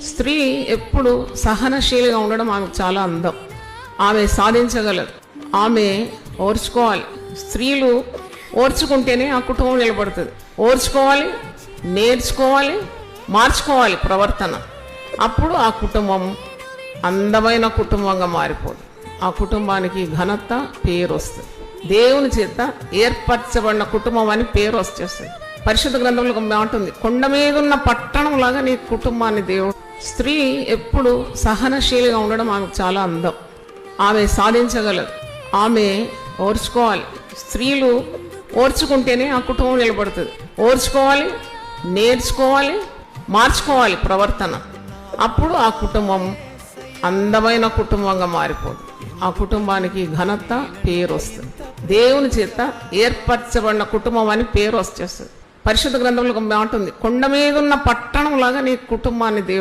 స్త్రీ ఎప్పుడు సహనశీలిగా ఉండడం ఆమెకు చాలా అందం. ఆమె సాధించగలదు, ఆమె ఓర్చుకోవాలి. స్త్రీలు ఓర్చుకుంటేనే ఆ కుటుంబం నిలబడుతుంది. ఓర్చుకోవాలి, నేర్చుకోవాలి, మార్చుకోవాలి ప్రవర్తన. అప్పుడు ఆ కుటుంబం అందమైన కుటుంబంగా మారిపోదు. ఆ కుటుంబానికి ఘనత, పేరు వస్తుంది. దేవుని చేత ఏర్పరచబడిన కుటుంబం అని పేరు వచ్చేస్తుంది. పరిశుద్ధ గ్రంథంలో ఒక మాట ఉంది, కొండ మీద ఉన్న పట్టణం లాగా నీ కుటుంబాన్ని దేవుడు. స్త్రీ ఎప్పుడు సహనశీలిగా ఉండడం ఆమెకు చాలా అందం. ఆమె సాధించగలదు, ఆమె ఓర్చుకోవాలి. స్త్రీలు ఓర్చుకుంటేనే ఆ కుటుంబం నిలబడుతుంది. ఓర్చుకోవాలి, నేర్చుకోవాలి, మార్చుకోవాలి ప్రవర్తన. అప్పుడు ఆ కుటుంబం అందమైన కుటుంబంగా మారిపోదు. ఆ కుటుంబానికి ఘనత, పేరు వస్తుంది. దేవుని చేత ఏర్పరచబడిన కుటుంబం అని పేరు వచ్చేస్తుంది. పరిశుద్ధ గ్రంథంలో ఒక మాట ఉంది, కొండ మీద ఉన్న పట్టణం లాగా నీ కుటుంబాన్ని దేవుడు